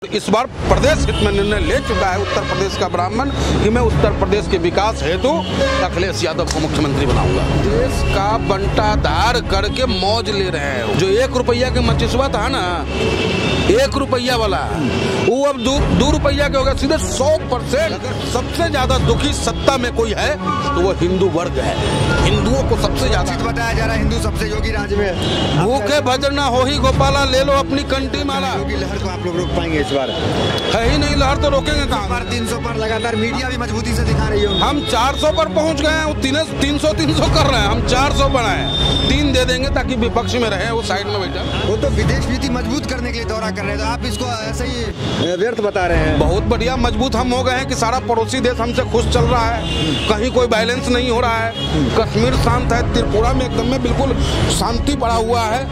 इस बार प्रदेश हित में निर्णय ले चुका है उत्तर प्रदेश का ब्राह्मण कि मैं उत्तर प्रदेश के विकास हेतु अखिलेश यादव को मुख्यमंत्री बनाऊंगा। देश का बंटाधार करके मौज ले रहे हैं। जो 1 रुपया के मचिसवा था ना, 1 रुपया वाला, वो अब 2 रुपया के हो गया सीधे 100%। सबसे ज्यादा दुखी सत्ता में कोई है तो वो हिंदू वर्ग है। हिंदुओं को सबसे ज्यादा बताया जा रहा है। हिंदू सबसे योगी राज में भूखे भजन हो ही गोपाला, ले लो अपनी कंठी माला। योगी लहर को आप लोग रोक पाएंगे इस बार? है ही नहीं, लहर तो रोकेंगे कहाँ। 300 पर लगातार मीडिया भी मजबूती से दिखा रही है। हम 400 पर पहुंच गए हैं। 300 कर रहे हैं, हम 400 बनाए 3 दे देंगे ताकि विपक्ष में रहे, वो साइड में बैठा। वो तो विदेश नीति मजबूत करने के लिए दौरा कर रहे हैं, तो आप इसको ऐसे ही व्यर्थ बता रहे हैं। बहुत बढ़िया मजबूत हम हो गए हैं कि सारा पड़ोसी देश हमसे खुश चल रहा है, कहीं कोई बैलेंस नहीं हो रहा है। कश्मीर शांत है, त्रिपुरा में एकदम में बिल्कुल शांति पड़ा हुआ है,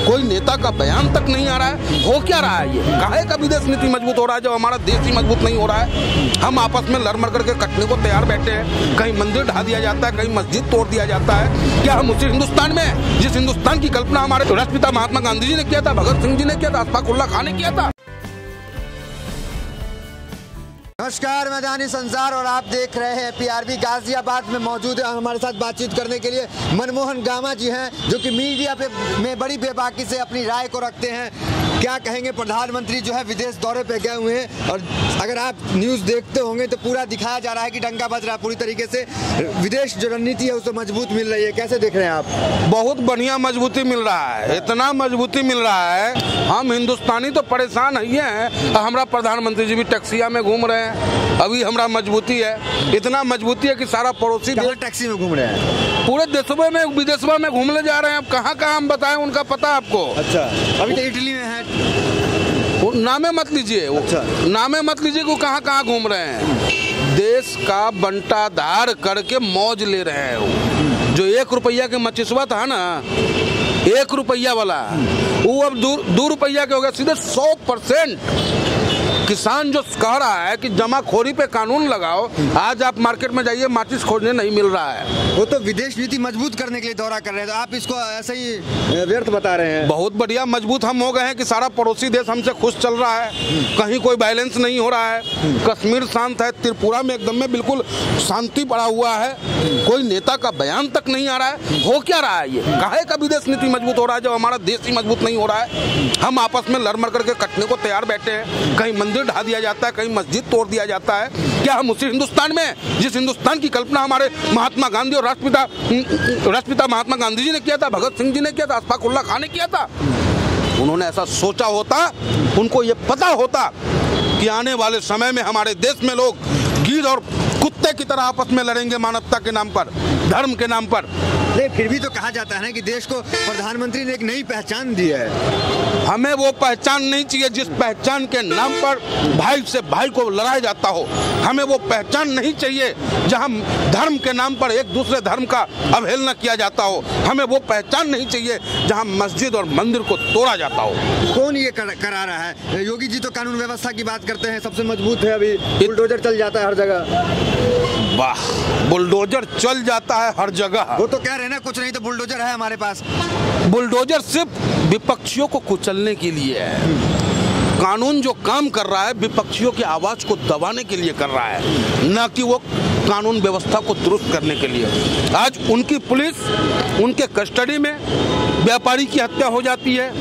कोई नेता का बयान तक नहीं आ रहा है। हो क्या रहा है? ये काहे का विदेश नीति मजबूत हो रहा है जब हमारा देश ही मजबूत नहीं हो रहा है? हम आपस में लड़ मर करके कटने को तैयार बैठे हैं। कहीं मंदिर ढा दिया जाता है, कहीं मस्जिद तोड़ दिया जाता है। क्या हम उसी हिंदुस्तान में जिस हिंदुस्तान की कल्पना हमारे राष्ट्रपिता महात्मा गांधी जी ने किया था, भगत सिंह जी ने किया था, अशफाक उल्लाह खान ने किया था? नमस्कार, मैं दानी संसार और आप देख रहे हैं पीआरबी। गाजियाबाद में मौजूद है हमारे साथ बातचीत करने के लिए मनमोहन गामा जी हैं, जो कि मीडिया में बड़ी बेबाकी से अपनी राय को रखते हैं। क्या कहेंगे? प्रधानमंत्री जो है विदेश दौरे पे गए हुए हैं और अगर आप न्यूज़ देखते होंगे तो पूरा दिखाया जा रहा है कि डंका बज रहा है पूरी तरीके से। विदेश जो रणनीति है उससे मजबूत मिल रही है। कैसे देख रहे हैं आप? बहुत बढ़िया मजबूती मिल रहा है, इतना मजबूती मिल रहा है। हम हिंदुस्तानी तो परेशान ही हैं। हमारा प्रधानमंत्री जी भी टैक्सिया में घूम रहे हैं। अभी हमारा मजबूती है, इतना मजबूती है कि सारा पड़ोसी टैक्सी में घूम रहे हैं, पूरे देशों में विदेशों में घूमने जा रहे हैं। अब कहाँ कहाँ हम बताएं, उनका पता आपको? अच्छा, अभी तो इटली में है। नामे मत लीजिए, अच्छा, नामे मत लीजिए वो कहाँ कहाँ घूम रहे हैं। देश का बंटाधार करके मौज ले रहे हैं। वो जो 1 रुपया के मचिसवा था ना, 1 रुपया वाला, वो अब 2 रुपया के हो गया सीधे 100%। किसान जो कह रहा है कि जमाखोरी पे कानून लगाओ, आज आप मार्केट में जाइए माचिस खोजने नहीं मिल रहा है। वो तो विदेश नीति मजबूत करने के लिए दौरा कर रहे हैं, तो आप इसको ऐसे ही व्यर्थ बता रहे हैं। बहुत बढ़िया मजबूत हम हो गए हैं कि सारा पड़ोसी देश हमसे खुश चल रहा है, कहीं कोई बैलेंस नहीं हो रहा है। कश्मीर शांत है, त्रिपुरा में एकदम में बिल्कुल शांति पड़ा हुआ है, कोई नेता का बयान तक नहीं आ रहा है। हो क्या रहा है? ये काहे का विदेश नीति मजबूत हो रहा है जब हमारा देश ही मजबूत नहीं हो रहा है? हम आपस में लड़ मर करके कटने को तैयार बैठे हैं। कहीं मंदिर ढा दिया जाता है, कहीं मस्जिद तोड़ दिया जाता है। क्या हम उसी हिंदुस्तान में जिस हिंदुस्तान की कल्पना हमारे महात्मा गांधी और राष्ट्रपिता महात्मा गांधी जी ने किया था, भगत सिंह जी ने किया था, अशफाक उल्लाह खान ने किया था? उन्होंने ऐसा सोचा होता, उनको ये पता होता कि आने वाले समय में हमारे देश में लोग गीद और कुत्ते की तरह आपस में लड़ेंगे मानवता के नाम पर, धर्म के नाम पर। नहीं, फिर भी तो कहा जाता है ना कि देश को प्रधानमंत्री ने एक नई पहचान दी है। हमें वो पहचान नहीं चाहिए जिस पहचान के नाम पर भाई से भाई को लड़ाया जाता हो। हमें वो पहचान नहीं चाहिए जहां धर्म के नाम पर एक दूसरे धर्म का अवहेलना किया जाता हो। हमें वो पहचान नहीं चाहिए जहां मस्जिद और मंदिर को तोड़ा जाता हो। कौन ये करा रहा है? योगी जी तो कानून व्यवस्था की बात करते हैं, सबसे मजबूत है। अभी बुलडोजर चल जाता है हर जगह। वाह, बुलडोजर चल जाता है हर जगह। वो तो कह रहे हैं ना, कुछ नहीं तो बुलडोजर है हमारे पास। बुलडोजर सिर्फ विपक्षियों को कुचलने के लिए है। कानून जो काम कर रहा है विपक्षियों की आवाज को दबाने के लिए कर रहा है, न कि वो कानून व्यवस्था को दुरुस्त करने के लिए। आज उनकी पुलिस, उनके कस्टडी में व्यापारी की हत्या हो जाती है,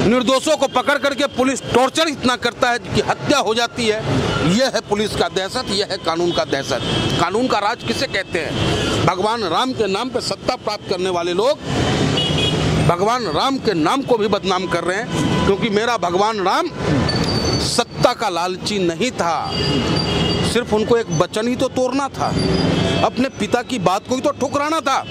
निर्दोषों को पकड़ करके पुलिस टॉर्चर इतना करता है कि हत्या हो जाती है। यह है पुलिस का दहशत, यह है कानून का दहशत। कानून का राज किसे कहते हैं? भगवान राम के नाम पे सत्ता प्राप्त करने वाले लोग भगवान राम के नाम को भी बदनाम कर रहे हैं, क्योंकि मेरा भगवान राम सत्ता का लालची नहीं था। सिर्फ उनको एक वचन ही तो तोड़ना था, अपने पिता की बात को ही तो ठुकराना था।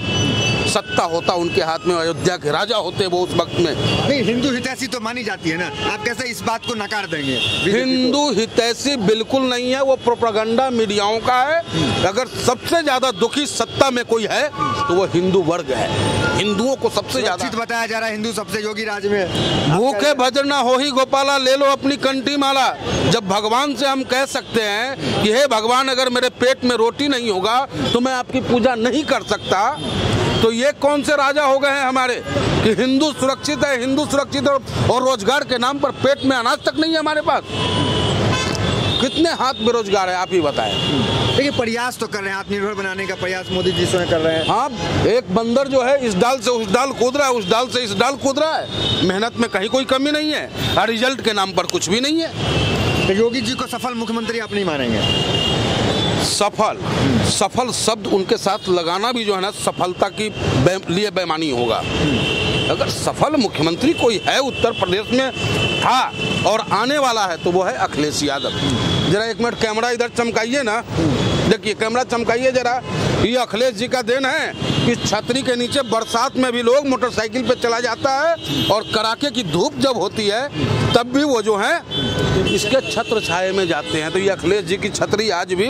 सत्ता होता उनके हाथ में, अयोध्या के राजा होते वो उस वक्त में। नहीं, हिंदू हितैषी तो मानी जाती है ना, आप कैसे इस बात को नकार देंगे? हिंदू हितैषी बिल्कुल नहीं है, वो प्रोपेगेंडा मीडियाओं का है। अगर सबसे ज्यादा दुखी सत्ता में कोई है तो वो हिंदू वर्ग है। हिंदुओं को सबसे ज्यादा बताया जा रहा है। हिंदू सबसे योगी राज में भूखे भजन हो ही गोपाला, ले लो अपनी कंठी माला। जब भगवान से हम कह सकते हैं कि हे भगवान, अगर मेरे पेट में रोटी नहीं होगा तो मैं आपकी पूजा नहीं कर सकता, तो ये कौन से राजा हो गए हैं हमारे कि हिंदू सुरक्षित है, हिंदू सुरक्षित है, और रोजगार के नाम पर पेट में अनाज तक नहीं है हमारे पास। कितने हाथ बेरोजगार है, आप ही बताएं। देखिए प्रयास तो कर रहे हैं, आत्मनिर्भर बनाने का प्रयास मोदी जी स्वयं कर रहे हैं। हाँ, एक बंदर जो है इस डाल से उस डाल कूद रहा है, उस डाल से इस डाल कूद रहा है। मेहनत में कहीं कोई कमी नहीं है, और रिजल्ट के नाम पर कुछ भी नहीं है। तो योगी जी को सफल मुख्यमंत्री आप नहीं मानेंगे? सफल शब्द उनके साथ लगाना भी जो है ना, सफलता की लिए बेईमानी होगा। अगर सफल मुख्यमंत्री कोई है उत्तर प्रदेश में था और आने वाला है तो वो है अखिलेश यादव। जरा एक मिनट कैमरा इधर चमकाइए ना, देखिए कैमरा चमकाइए जरा। ये अखिलेश जी का देन है कि छतरी के नीचे बरसात में भी लोग मोटरसाइकिल पे चला जाता है, और कड़ाके की धूप जब होती है तब भी वो जो है इसके छत्र छाये में जाते हैं। तो ये अखिलेश जी की छतरी आज भी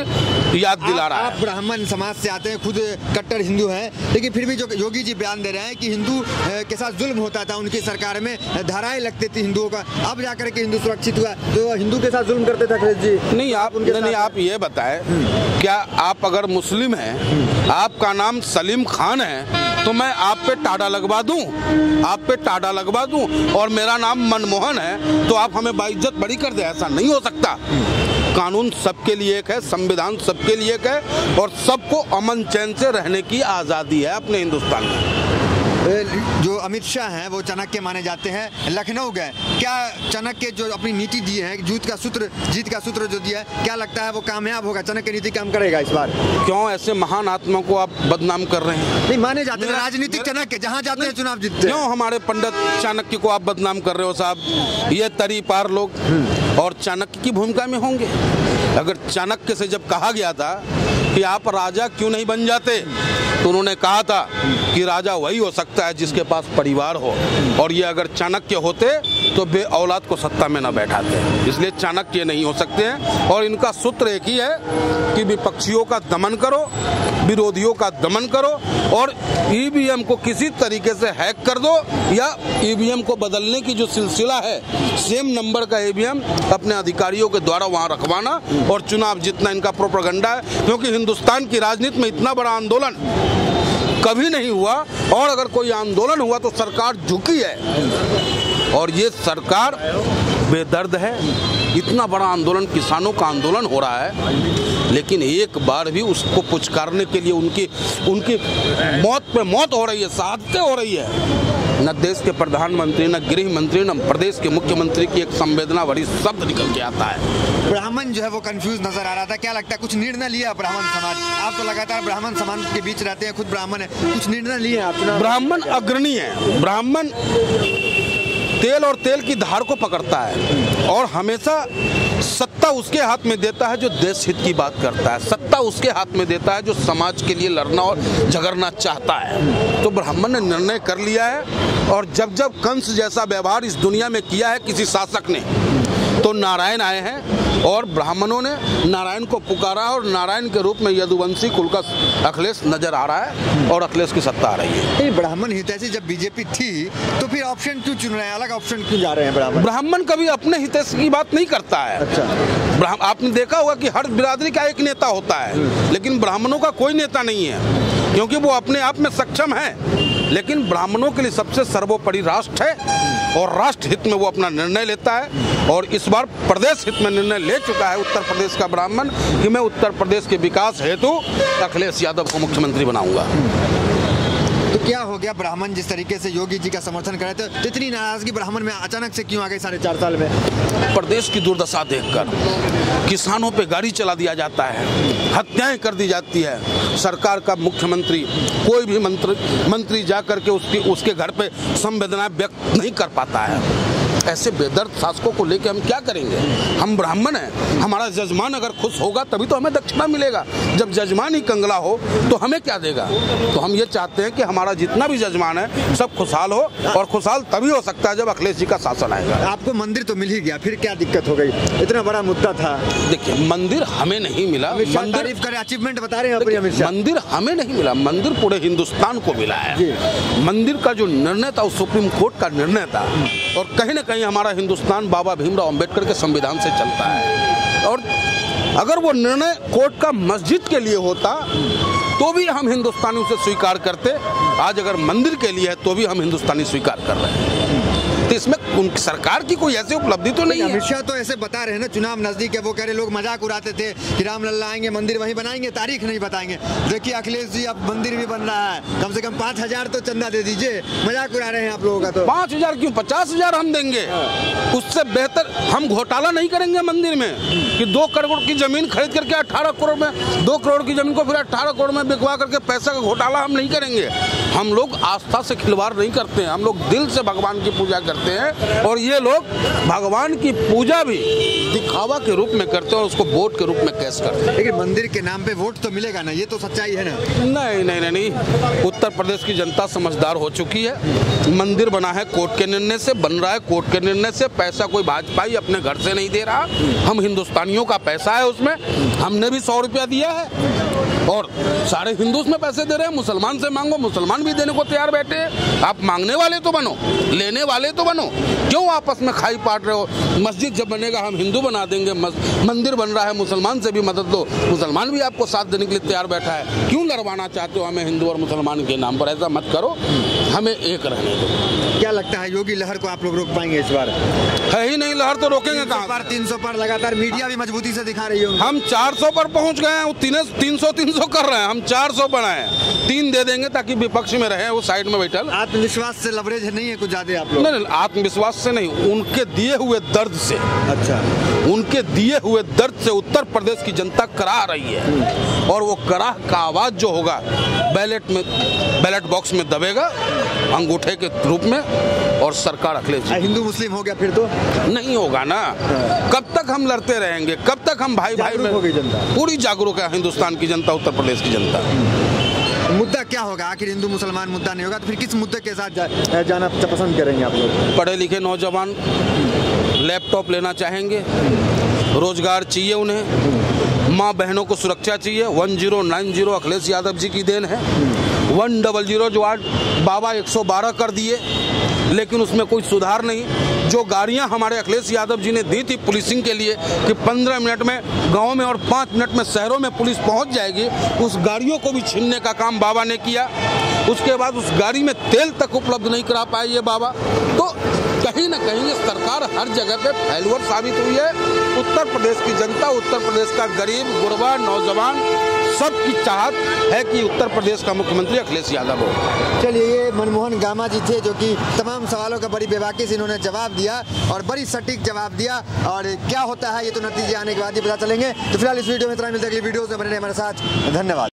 याद दिला रहा है। आप ब्राह्मण समाज से आते हैं, खुद कट्टर हिंदू हैं, लेकिन फिर भी जो योगी जी बयान दे रहे हैं कि हिंदू के साथ जुल्म होता था, उनकी सरकार में धाराएं लगती थी हिंदुओं का, अब जाकर के हिंदू सुरक्षित हुआ, तो हिंदू के साथ जुल्म करते थे अखिलेश जी? नहीं, आप ये बताएं, क्या आप अगर मुस्लिम हैं, आपका नाम सलीम खान है, तो मैं आप पे टाडा लगवा दूं, और मेरा नाम मनमोहन है तो आप हमें बाइज्जत बड़ी कर दे? ऐसा नहीं हो सकता। कानून सबके लिए एक है, संविधान सबके लिए एक है, और सबको अमन चैन से रहने की आज़ादी है अपने हिंदुस्तान में। जो अमित शाह हैं वो चाणक्य माने जाते हैं, लखनऊ गए, क्या चाणक्य जो अपनी नीति दी है, जीत का सूत्र जो दिया है, क्या लगता है वो कामयाब होगा? चाणक्य नीति काम करेगा इस बार? क्यों ऐसे महान आत्मा को आप बदनाम कर रहे हैं? नहीं, माने जाते हैं राजनीतिक चाणक्य, जहाँ जाते हैं चुनाव जीतते हैं। क्यों हमारे पंडित चाणक्य को आप बदनाम कर रहे हो साहब? ये तरी पार लोग और चाणक्य की भूमिका में होंगे। अगर चाणक्य से जब कहा गया था कि आप राजा क्यों नहीं बन जाते, तो उन्होंने कहा था कि राजा वही हो सकता है जिसके पास परिवार हो, और ये अगर चाणक्य होते तो बे औलाद को सत्ता में न बैठाते। इसलिए चाणक्य नहीं हो सकते हैं, और इनका सूत्र एक ही है कि विपक्षियों का दमन करो, विरोधियों का दमन करो, और ईवीएम को किसी तरीके से हैक कर दो, या ईवीएम को बदलने की जो सिलसिला है, सेम नंबर का ईवीएम अपने अधिकारियों के द्वारा वहां रखवाना और चुनाव जीतना इनका प्रोपेगेंडा है। क्योंकि हिंदुस्तान की राजनीति में इतना बड़ा आंदोलन कभी नहीं हुआ, और अगर कोई आंदोलन हुआ तो सरकार झुकी है, और ये सरकार बेदर्द है। इतना बड़ा आंदोलन, किसानों का आंदोलन हो रहा है, लेकिन एक बार भी उसको पुचकारने के लिए उनकी मौत पे मौत हो रही है, शहादतें हो रही है। न देश के प्रधानमंत्री, न गृह मंत्री, न प्रदेश के मुख्यमंत्री की एक संवेदना भरी शब्द निकल के आता है। ब्राह्मण जो है वो कंफ्यूज नजर आ रहा था, क्या लगता है कुछ निर्णय लिया ब्राह्मण समाज? आप तो लगातार ब्राह्मण समाज के बीच रहते हैं, खुद ब्राह्मण है, कुछ निर्णय लिए आप? ब्राह्मण अग्रणी है, ब्राह्मण तेल और तेल की धार को पकड़ता है, और हमेशा सत्ता उसके हाथ में देता है जो देश हित की बात करता है, सत्ता उसके हाथ में देता है जो समाज के लिए लड़ना और झगड़ना चाहता है। तो ब्राह्मण ने निर्णय कर लिया है, और जब जब कंस जैसा व्यवहार इस दुनिया में किया है किसी शासक ने, तो नारायण आए हैं और ब्राह्मणों ने नारायण को पुकारा, और नारायण के रूप में यदुवंशी कुल का अखिलेश नजर आ रहा है, और अखिलेश की सत्ता आ रही है। ब्राह्मण हितैषी जब बीजेपी थी तो फिर ऑप्शन क्यों चुन रहे हैं, अलग ऑप्शन क्यों जा रहे हैं? ब्राह्मण कभी अपने हितैषी की बात नहीं करता है। अच्छा, आपने देखा होगा कि हर बिरादरी का एक नेता होता है, लेकिन ब्राह्मणों का कोई नेता नहीं है, क्योंकि वो अपने आप में सक्षम है। लेकिन ब्राह्मणों के लिए सबसे सर्वोपरि राष्ट्र है, और राष्ट्र हित में वो अपना निर्णय लेता है, और इस बार प्रदेश हित में निर्णय ले चुका है उत्तर प्रदेश का ब्राह्मण कि मैं उत्तर प्रदेश के विकास हेतु अखिलेश यादव को मुख्यमंत्री बनाऊंगा। तो क्या हो गया, ब्राह्मण जिस तरीके से योगी जी का समर्थन कर रहे थे, तो इतनी नाराजगी ब्राह्मण में अचानक से क्यों आ गई 4.5 साल में? प्रदेश की दुर्दशा देखकर किसानों पे गाड़ी चला दिया जाता है, हत्याएं कर दी जाती है। सरकार का मुख्यमंत्री, कोई भी मंत्री जाकर के उसके घर पे संवेदना व्यक्त नहीं कर पाता है। ऐसे बेदर्द शासकों को लेकर हम क्या करेंगे? हम ब्राह्मण हैं, हमारा जजमान अगर खुश होगा तभी तो हमें दक्षिणा मिलेगा। जब जजमान ही कंगला हो तो हमें क्या देगा? तो हम ये चाहते हैं कि हमारा जितना भी जजमान है सब खुशहाल हो, और खुशहाल तभी हो सकता है जब अखिलेश जी का शासन आएगा। आपको मंदिर तो मिल ही गया, फिर क्या दिक्कत हो गई? इतना बड़ा मुद्दा था। देखिए, मंदिर हमें नहीं मिला, तारीफ करे, अचीवमें बता रहे हैं अमित शाह। मंदिर हमें नहीं मिला, मंदिर पूरे हिंदुस्तान को मिला है। मंदिर का जो निर्णय था वो सुप्रीम कोर्ट का निर्णय था, और कहीं न कहीं हमारा हिंदुस्तान बाबा भीमराव अंबेडकर के संविधान से चलता है। और अगर वो निर्णय कोर्ट का मस्जिद के लिए होता तो भी हम हिंदुस्तानी उसे स्वीकार करते। आज अगर मंदिर के लिए है तो भी हम हिंदुस्तानी स्वीकार कर रहे हैं। तो इसमें सरकार की कोई ऐसी उपलब्धि तो नहीं है। अमित शाह तो ऐसे बता रहे हैं ना, चुनाव नजदीक है, वो कह रहे लोग मजाक उड़ाते थे कि रामलला आएंगे, मंदिर वहीं बनाएंगे, तारीख नहीं बताएंगे। देखिए अखिलेश जी, अब मंदिर भी बन रहा है, कम से कम 5,000 तो चंदा दे दीजिए। मजाक उड़ा रहे हैं आप लोगों का। तो 5,000 क्यों, 50,000 हम देंगे। उससे बेहतर हम घोटाला नहीं करेंगे मंदिर में कि 2 करोड़ की जमीन खरीद करके 18 करोड़ में, 2 करोड़ की जमीन को फिर 18 करोड़ में बिकवा करके पैसा का घोटाला हम नहीं करेंगे। हम लोग आस्था से खिलवाड़ नहीं करते हैं, हम लोग दिल से भगवान की पूजा करते हैं। और ये लोग भगवान की पूजा भी दिखावा के रूप में करते हैं और उसको वोट के रूप में कैश करते हैं। लेकिन मंदिर के नाम पे वोट तो मिलेगा ना, ये तो सच्चाई है ना। नहीं नहीं नहीं नहीं, उत्तर प्रदेश की जनता समझदार हो चुकी है। मंदिर बना है कोर्ट के निर्णय से, बन रहा है कोर्ट के निर्णय से। पैसा कोई भाजपाई अपने घर से नहीं दे रहा, हम हिंदुस्तानियों का पैसा है उसमें। हमने भी 100 रुपया दिया है और सारे हिंदू उसमें पैसे दे रहे हैं। मुसलमान से मांगो, मुसलमान भी देने को तैयार बैठे हैं। आप मांगने वाले तो बनो, लेने वाले तो बनो। क्यों आपस में खाई पाट रहे हो? मस्जिद जब बनेगा हम हिंदू बना देंगे, मंदिर बन रहा है मुसलमान से भी मदद लो, मुसलमान भी आपको साथ देने के लिए तैयार बैठा है। क्यों लड़वाना चाहते हो हमें हिंदू और मुसलमान के नाम पर? ऐसा मत करो, हमें एक रहने दो। क्या लगता है योगी लहर को आप लोग रोक पाएंगे इस बार? है ही नहीं लहर, तो रोकेंगे कहाँ? 300 पर लगातार मीडिया भी मजबूती से दिखा रही है। हम 400 पर पहुंच गए हैं, 300 कर रहे हैं, हम 400 बनाए, 3 दे देंगे ताकि विपक्ष में रहे, वो साइड में बैठल। आत्मविश्वास से लवरेज नहीं है कुछ ज्यादा आप लोग? नहीं, आत्मविश्वास से नहीं, उनके दिए हुए दर्द से। अच्छा, उनके दिए हुए दर्द से उत्तर प्रदेश की जनता कराह रही है और वो कराह का आवाज जो होगा बैलेट बॉक्स में दबेगा अंगूठे के रूप में, और सरकार अखिलेश जी। हिंदू मुस्लिम हो गया फिर तो नहीं होगा ना। कब तक हम लड़ते रहेंगे? कब तक हम भाई भाई में? हो गई जनता पूरी जागरूक है हिंदुस्तान की जनता, उत्तर प्रदेश की जनता। मुद्दा क्या होगा? आखिर हिंदू मुसलमान मुद्दा नहीं होगा तो फिर किस मुद्दे के साथ जाना पसंद करेंगे आप लोग? पढ़े लिखे नौजवान लैपटॉप लेना चाहेंगे, रोजगार चाहिए उन्हें, माँ बहनों को सुरक्षा चाहिए। 1090 अखिलेश यादव जी की देन है। 100 जो आज बाबा 112 कर दिए, लेकिन उसमें कोई सुधार नहीं। जो गाड़ियां हमारे अखिलेश यादव जी ने दी थी पुलिसिंग के लिए कि 15 मिनट में गांव में और 5 मिनट में शहरों में पुलिस पहुंच जाएगी, उस गाड़ियों को भी छीनने का काम बाबा ने किया। उसके बाद उस गाड़ी में तेल तक उपलब्ध नहीं करा पाए ये बाबा। तो कहीं ना कहीं ये सरकार हर जगह पे फेल्योर साबित हुई है। उत्तर प्रदेश की जनता, उत्तर प्रदेश का गरीब गुरबा नौजवान सबकी चाहत है कि उत्तर प्रदेश का मुख्यमंत्री अखिलेश यादव हो। चलिए, ये मनमोहन गामा जी थे जो कि तमाम सवालों का बड़ी बेबाकी से इन्होंने जवाब दिया और बड़ी सटीक जवाब दिया। और क्या होता है ये तो नतीजे आने के बाद ही पता चलेंगे। तो फिलहाल इस वीडियो में इतना, मिलते अगली वीडियो से बने रहे हमारे साथ। धन्यवाद।